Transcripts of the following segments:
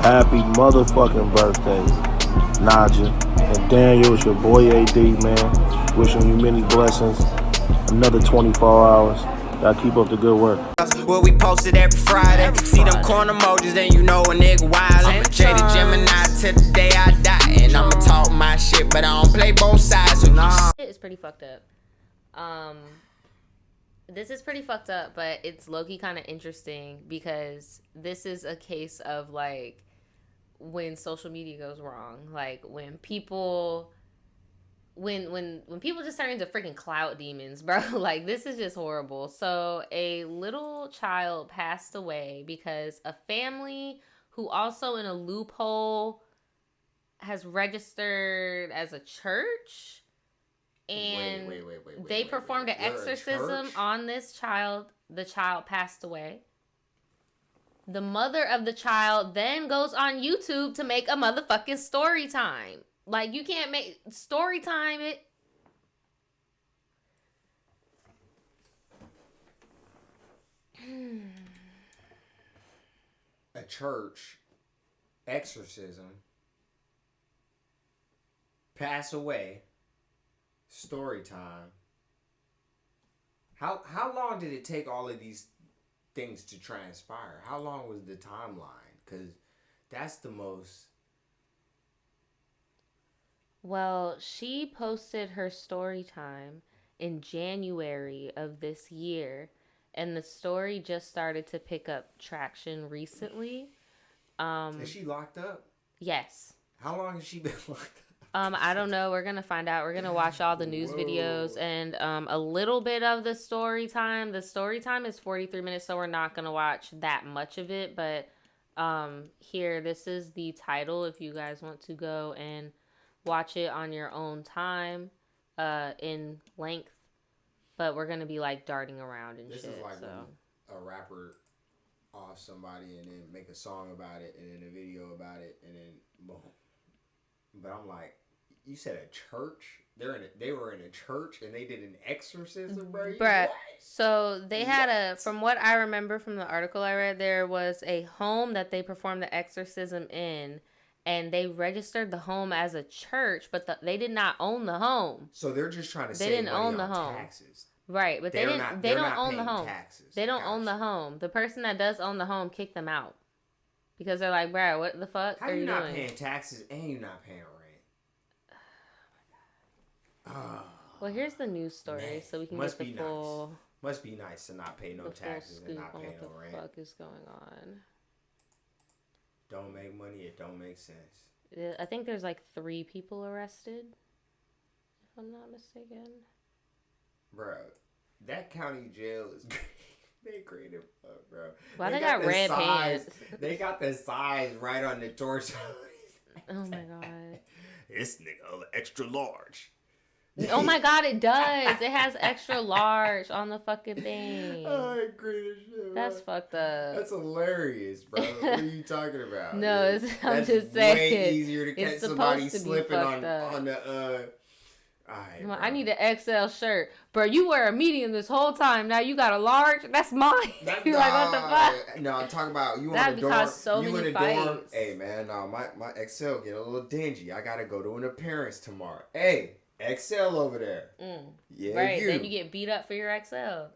Happy motherfucking birthday, Naja. And Daniel, it's your boy AD, man. Wishing you many blessings. Another 24 hours. Gotta keep up the good work. Well, we posted every Friday. See them corn emojis, then you know a nigga wild. Jaded Gemini to the day I die. And I'ma talk my shit, but I don't play both sides. So nah. It's pretty fucked up. This is pretty fucked up, but it's low-key kind of interesting because this is a case of, like, when social media goes wrong. Like, when people... When people just turn into freaking clout demons, bro. Like, this is just horrible. So, a little child passed away because a family who also in a loophole has registered as a church... And they performed an exorcism on this child. The child passed away. The mother of the child then goes on YouTube to make a motherfucking story time. Like, you can't make story time it. A church exorcism, pass away. Story time. How long did it take all of these things to transpire? How long was the timeline? Because that's the most... Well, she posted her story time in January of this year, and the story just started to pick up traction recently. Is she locked up? Yes. How long has she been locked up? I don't know. We're going to find out. We're going to watch all the news videos and a little bit of the story time. The story time is 43 minutes, so we're not going to watch that much of it. But here, this is the title if you guys want to go and watch it on your own time in length. But we're going to be, like, darting around and this shit. This is like so. a rapper off somebody and then make a song about it and then a video about it and then boom. But I'm like, you said a church? They were in a church and they did an exorcism, bro? Bruh. So they had from what I remember from the article I read, there was a home that they performed the exorcism in, and they registered the home as a church, but they did not own the home. So they're just trying to they save didn't money own the on home. Taxes. Right, but they don't own the home. Taxes. They don't own the home. The person that does own the home kicked them out. Because they're like, bruh, what the fuck How are you not doing? Paying taxes and you're not paying rent? Well, here's the news story, man, so we can get the full... Nice. Must be nice to not pay no taxes and not pay no rent. What the fuck is going on? Don't make money, it don't make sense. I think there's like 3 people arrested, if I'm not mistaken. Bro, that county jail is great. They creative, bro. Why they got red pants? They got the size right on the torso. Oh my god. This nigga extra large. Oh my god, it does. It has extra large on the fucking thing. Oh, I agree with shit, That's fucked up. That's hilarious, bro. What are you talking about? No, I'm just saying. Way easier to catch somebody slipping on the Right, I need an XL shirt. Bro, you wear a medium this whole time. Now you got a large? That's mine. You're like, what the fuck? No, I'm talking about you on the dorm. You in the dorm. Hey, man, no, my XL get a little dingy. I got to go to an appearance tomorrow. Hey, XL over there. Yeah, right, then you get beat up for your XL.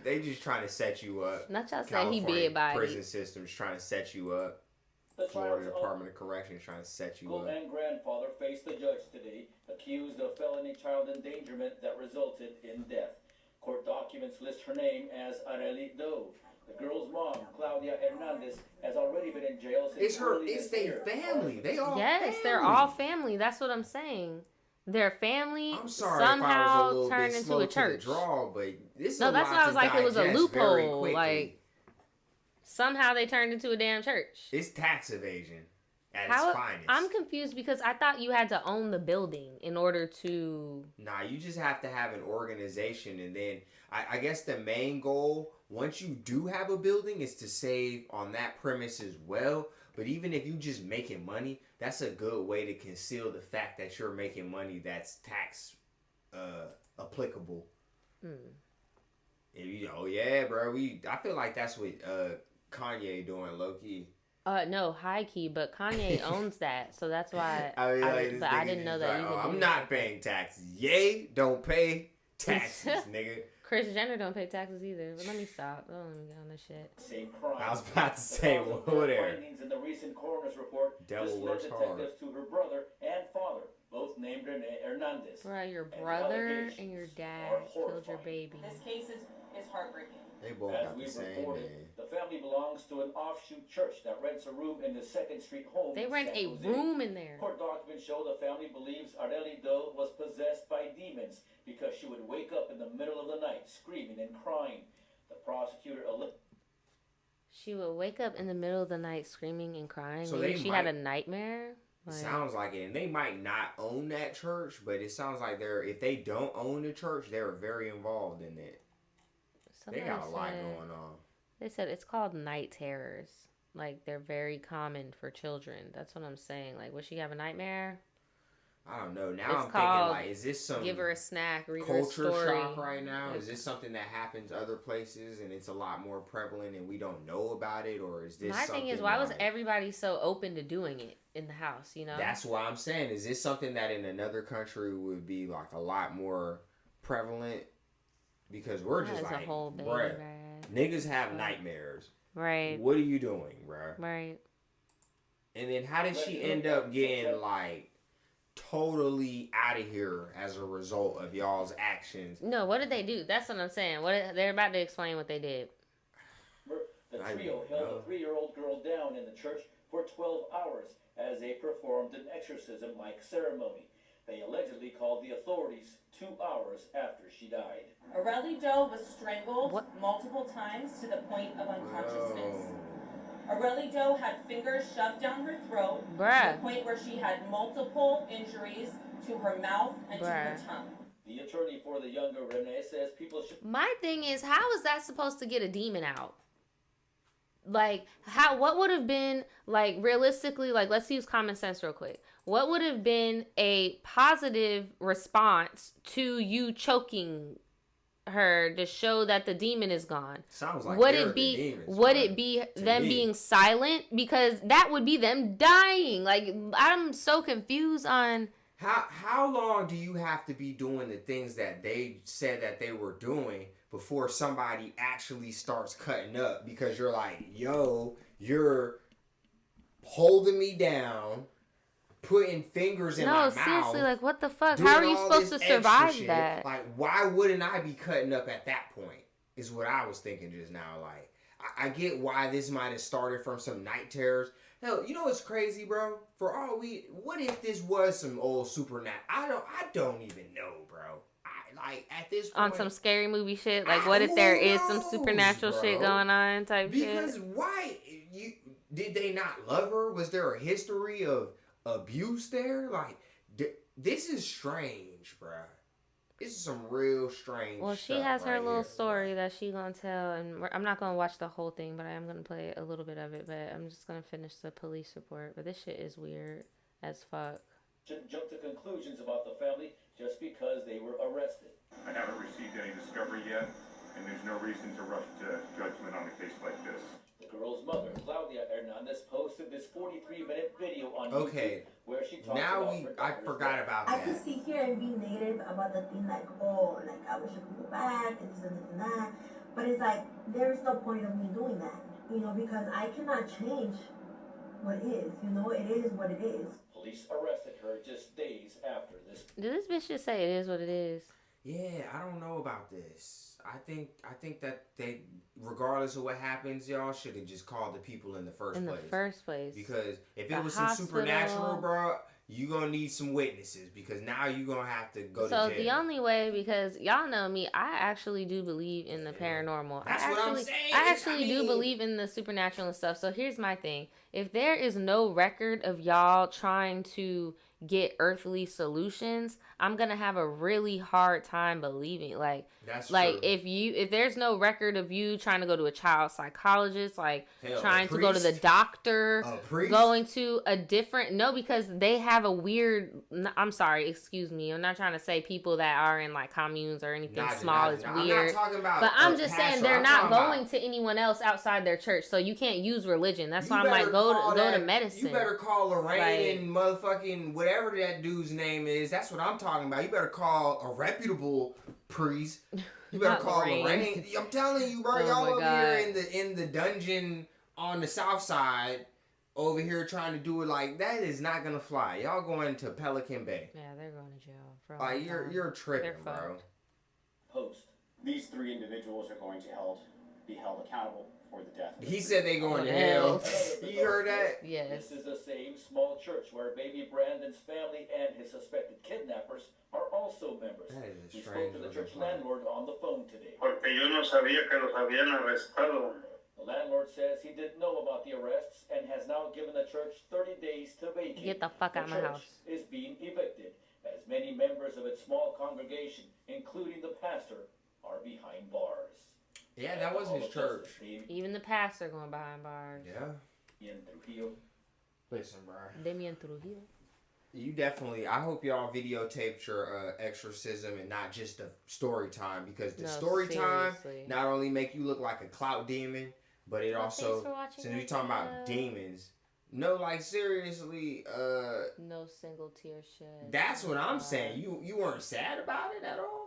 They just trying to set you up. Not y'all saying he big body. Prison system's trying to set you up. The Florida Department of Corrections trying to set you up. And grandfather faced the judge today, accused of felony child endangerment that resulted in death. Court documents list her name as Arely Doe. The girl's mom, Claudia Hernandez, has already been in jail since It's their family. They all family. They're all family. That's what I'm saying. Their family somehow turned into a church. But this no, that's why I was like, it was a loophole. Like, somehow they turned into a damn church. It's tax evasion at its finest. I'm confused because I thought you had to own the building in order to... Nah, you just have to have an organization. And then I guess the main goal, once you do have a building, is to save on that premise as well. But even if you just making money, that's a good way to conceal the fact that you're making money that's tax applicable. Oh yeah, bro. I feel like that's what Kanye doing low key. No, high key, but Kanye owns that, so that's why. I mean, like, but I didn't know that you could. I'm not paying taxes. Yay, don't pay taxes, nigga. Kris Jenner don't pay taxes either. But let me stop. Don't let me get on this shit. Same crime. I was about to say, whatever. Findings in the recent coroner's report Devil just led works hard. detectives to her brother and father, both named Hernandez. Right, your And brother allegations and your dad are killed your horrifying. baby. This case is heartbreaking. They both As got the we've same reported, name. the family belongs to an offshoot church that rents a room in the 2nd Street home. They in rent San a Jose. room in there. Court documents show the family believes Arely Doe was possessed by demons because she would wake up in the middle of the night screaming and crying. The prosecutor She would wake up in the middle of the night screaming and crying. So Maybe they she had a nightmare. Like, Sounds like it, and they might not own that church, but it sounds like if they don't own the church, they're very involved in it. They got a lot going on. They said it's called night terrors. Like, they're very common for children. That's what I'm saying. Like, would she have a nightmare? I don't know. Now It's I'm thinking, called like, is this some Give her a snack, read her a culture story. shock right now? Is this something that happens other places and it's a lot more prevalent and we don't know about it? Or is this My something thing is, why was like, everybody so open to doing it in the house, you know? That's what I'm saying. Is this something that in another country would be, like, a lot more prevalent? Because we're just That is like, a whole baby bruh, bag. niggas have nightmares. Right. What are you doing, bruh? Right. And then how did she end up getting, like, totally out of here as a result of y'all's actions? No, what did they do? That's what I'm saying. They're about to explain what they did. The trio held a 3-year-old girl down in the church for 12 hours as they performed an exorcism-like ceremony. They allegedly called the authorities 2 hours after she died. Arely Doe was strangled multiple times to the point of unconsciousness. Arely Doe had fingers shoved down her throat to the point where she had multiple injuries to her mouth and to her tongue. The attorney for the younger Renee says people should... My thing is, how is that supposed to get a demon out? Like, what would have been, like, realistically, like, let's use common sense real quick. What would have been a positive response to you choking her to show that the demon is gone? Sounds like would it be them being silent? Because that would be them dying. Like, I'm so confused on how long do you have to be doing the things that they said that they were doing before somebody actually starts cutting up? Because you're like, yo, you're holding me down, putting fingers in my mouth. No, seriously, like, what the fuck? How are you supposed to survive that? Like, why wouldn't I be cutting up at that point? Is what I was thinking just now. Like, I get why this might have started from some night terrors. Hell, you know what's crazy, bro? What if this was some old supernatural? I don't even know, bro. Like, at this point, on some scary movie shit, like, what if there is some supernatural shit going on type shit? Because why? Did they not love her? Was there a history of abuse there? Like, this is strange, bro. This is some real strange Well, she stuff has her right little here, story that she gonna tell, and I'm not gonna watch the whole thing, but I am gonna play a little bit of it, but I'm just gonna finish the police report. But this shit is weird as fuck. Shouldn't jump to conclusions about the family just because they were arrested. I haven't received any discovery yet, and there's no reason to rush to judgment on a case like this. The girl's mother, Claudia Hernandez, posted this 43-minute video on Okay. YouTube where she talks Now about her I daughter's forgot death. about I that. could sit here and be negative about the thing, like, oh, like, I wish I could go back and this and this and that. But it's like, there's no point of me doing that, you know, because I cannot change what is, you know, it is what it is. Police arrested her just days after this. Did this bitch just say it is what it is? Yeah, I don't know about this. I think that they, regardless of what happens, y'all should have just called the people in the first place. Because if it was some supernatural, bro, you gonna need some witnesses, because now you gonna have to go to jail. So the only way, because y'all know me, I actually do believe in the paranormal. That's what I'm saying. I actually do believe in the supernatural and stuff. So here's my thing. If there is no record of y'all trying to get earthly solutions, I'm gonna have a really hard time believing. Like, That's like true. if there's no record of you trying trying to go to a child psychologist, like Hell, trying to go to the doctor, going to a different, no, because they have a weird, I'm sorry, excuse me, I'm not trying to say people that are in like communes or anything small is weird, I'm not talking about but I'm just saying they're not going to anyone else outside their church, so you can't use religion. That's why I'm like, go to medicine. You better call Lorraine and motherfucking whatever that dude's name is. That's what I'm talking about. You better call a reputable priest. You better call Lorraine. I'm telling you, bro. Y'all over here in the dungeon on the south side, over here trying to do it like that is not gonna fly. Y'all going to Pelican Bay. Yeah, they're going to jail. For like you're tripping, bro. Post. These 3 individuals are going to be held accountable for the death. He said they going to hell. You heard that? Yes. This is the same small church where baby Brandon's family and his suspected kidnappers are also members. He spoke to the church landlord on the phone today. Porque yo no sabía que los habían arrestado. The landlord says he didn't know about the arrests and has now given the church 30 days to vacate. Get the fuck out of my house. The church is being evicted as many members of its small congregation, including the pastor, are behind bars. Yeah, that was his church. Even the pastor going behind bars. Yeah. In Trujillo. Listen, bro. Demian Trujillo. You definitely. I hope y'all videotaped your exorcism and not just the story time, because the story time not only make you look like a clout demon, but it also, since we talking about demons, no, like seriously, no single tear shed. That's what I'm saying. You weren't sad about it at all.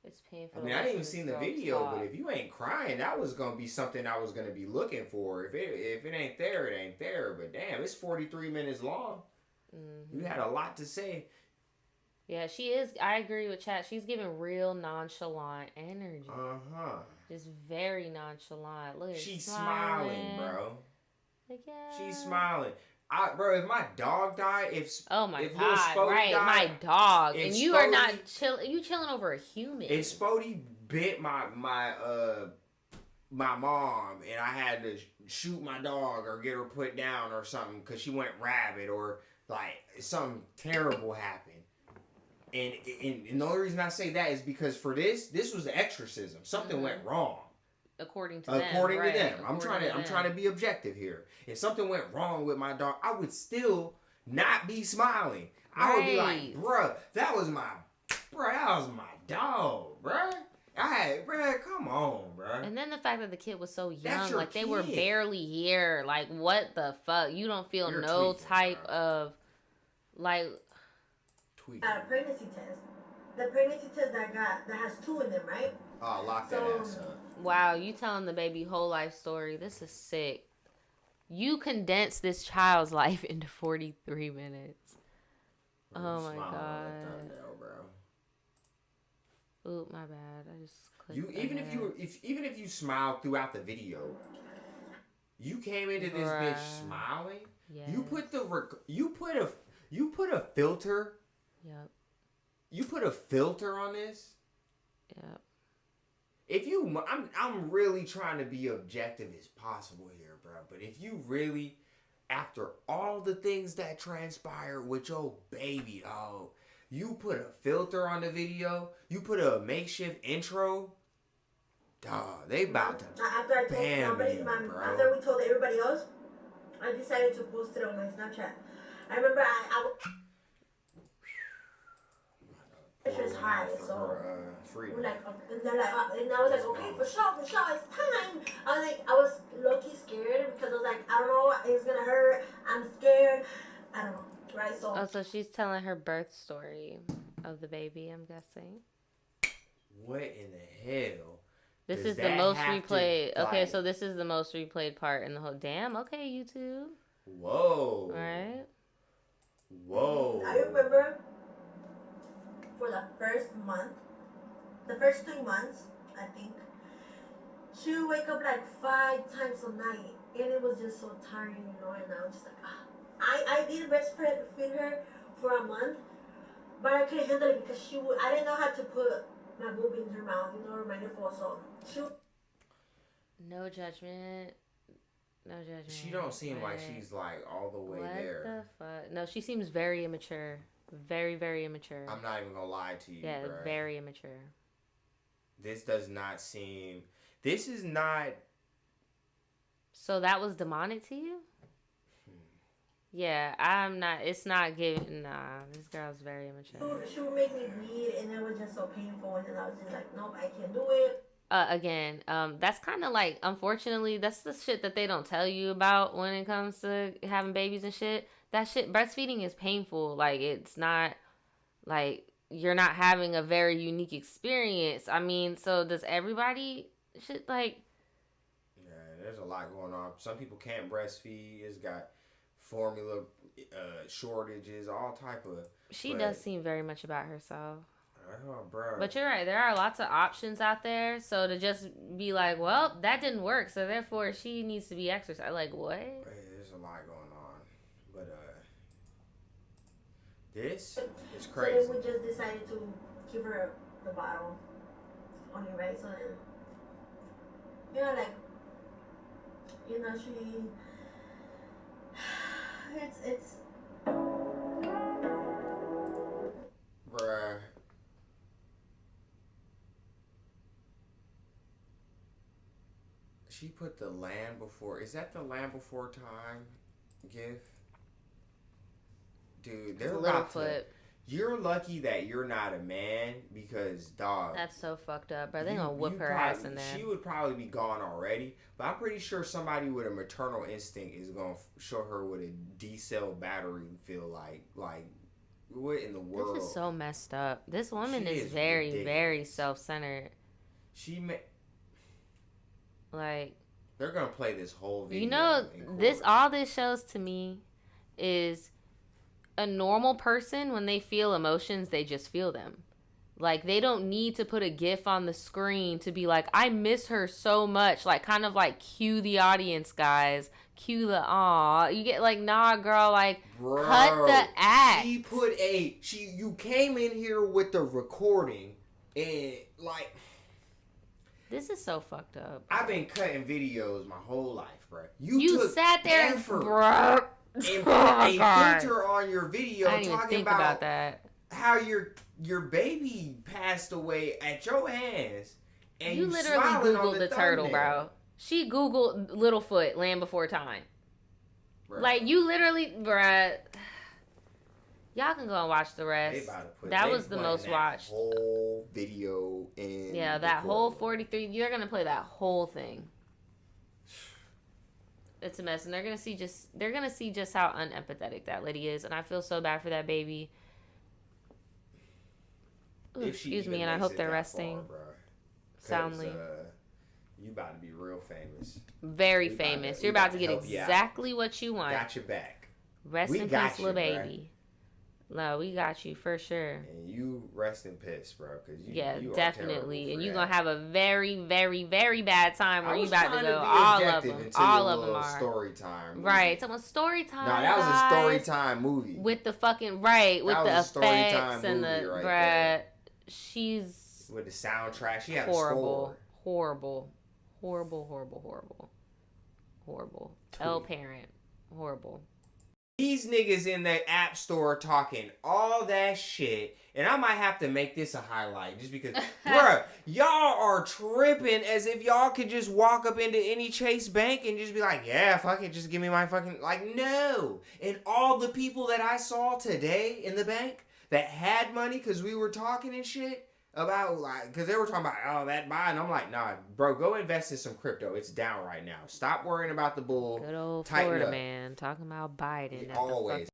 It's painful. I mean, I didn't even seen the video, but if you ain't crying, that was gonna be something I was gonna be looking for. If it ain't there, it ain't there. But damn, it's 43 minutes long. Mm-hmm. You had a lot to say. Yeah, she is. I agree with Chat. She's giving real nonchalant energy. Just very nonchalant. Look, she's smiling, bro. Like, yeah. She's smiling. Bro, if my dog died, if God, right, died, my dog, and you are not chilling. You chilling over a human. If Spody bit my mom, and I had to shoot my dog or get her put down or something because she went rabid or like something terrible happened, and the only reason I say that is because for this was an exorcism. Something went wrong. According to them. I'm trying to be objective here. If something went wrong with my dog, I would still not be smiling. I would be like, bruh, that was my dog, bruh. Come on, bruh. And then the fact that the kid was so young, like they were barely here. Like, what the fuck? You don't feel no type of, like... pregnancy test. The pregnancy test that has 2 in them, right? Oh, lock that ass up. Wow, you telling the baby whole life story. This is sick. You condensed this child's life into 43 minutes. Oh my god. Ooh, my bad. I just clicked. Even if you smiled throughout the video, you came into this bitch smiling. Yes. You put a filter. Yep. You put a filter on this. Yep. I'm really trying to be objective as possible here, bro. But if you really, after all the things that transpired with your baby, dog, you put a filter on the video, you put a makeshift intro, dog, they about to after we told everybody else, I decided to post it on my Snapchat. I remember it's just high, so we're like, and they're like, and I was like, okay, for sure, it's time. I was low-key scared because I was like, I don't know, it's gonna hurt. I'm scared. I don't know, right? So she's telling her birth story of the baby, I'm guessing. What in the hell? This is the most replayed. Okay, so this is the most replayed part in the whole. Damn. Okay, YouTube. Whoa. All right. Whoa. I remember. For the first 3 months, I think, she would wake up like 5 times a night, and it was just so tiring, and I was just like, I did breastfeed her for a month, but I couldn't handle it because I didn't know how to put my boob in her mouth, or my nipple, so No judgment. No judgment. She don't seem like she's like all the way there. What the fuck? No, she seems very immature. Very, very immature. I'm not even gonna lie to you. Yeah, bro. Very immature. This does not seem. This is not. So that was demonic to you? Yeah, I'm not. It's not giving. Nah, this girl's very immature. She would make me bleed, and it was just so painful. And then I was just like, nope, I can't do it. Again, that's kind of like, unfortunately, that's the shit that they don't tell you about when it comes to having babies and shit. That shit, breastfeeding is painful. Like, it's not, like, you're not having a very unique experience. I mean, so does everybody shit, like... Yeah, there's a lot going on. Some people can't breastfeed. It's got formula shortages, all type of... She does seem very much about herself. Oh, bro. But you're right. There are lots of options out there. So to just be like, well, that didn't work, so therefore she needs to be exercised. Like, what? There's a lot going on. But, this is crazy. So we just decided to give her the bottle. Only, right? So then, you know, like, you know, it's... Bruh. She put the land before. Is that the land before time gift? Dude, they're about to. You're lucky that you're not a man because, dog. That's so fucked up, bro. They gonna whoop her ass in there. She would probably be gone already, but I'm pretty sure somebody with a maternal instinct is gonna show her what a D-cell battery feel like. Like, what in the world? This is so messed up. This woman is very, ridiculous. Very self-centered. Like, they're gonna play this whole video. You know, all this shows to me is a normal person, when they feel emotions, they just feel them. Like, they don't need to put a GIF on the screen to be like, I miss her so much. Like, kind of like cue the audience, guys. Cue the aw. You get like, nah, girl, like, bro, cut the act. You came in here with the recording and like... This is so fucked up. I've been cutting videos my whole life, bro. You took sat there effort bro. And put a filter on your video talking about that. How your baby passed away at your hands. And you literally Googled the turtle, bro. She Googled Littlefoot, Land Before Time. Bruh. Like, you literally, bruh. Y'all can go and watch the rest. That was the most watched. Whole video in. Yeah, that whole 43. You're gonna play that whole thing. It's a mess, and they're gonna see just how unempathetic that lady is, and I feel so bad for that baby. Ooh, excuse me, and I hope they're resting soundly. You about to be real famous. Very famous. You're about to get exactly what you want. Got your back. Rest in peace, little baby. No, we got you for sure. And you rest in peace, bro. Cause you definitely. And you're going to have a very, very, very bad time where you about to go. All of them are. Story time. Right. It's almost story time. No, that was a story time movie. With the fucking, right. With the effects and the, bruh. She's. With the soundtrack. She had horrible, a score. Horrible. L parent. Horrible. These niggas in the app store talking all that shit, and I might have to make this a highlight just because, bruh, y'all are tripping as if y'all could just walk up into any Chase Bank and just be like, yeah, fuck it, just give me my fucking, like, no. And all the people that I saw today in the bank that had money because we were talking and shit about, like, because they were talking about, oh, that buy, and I'm like, nah, bro, go invest in some crypto. It's down right now. Stop worrying about the bull. Good old Florida man talking about Biden. Always.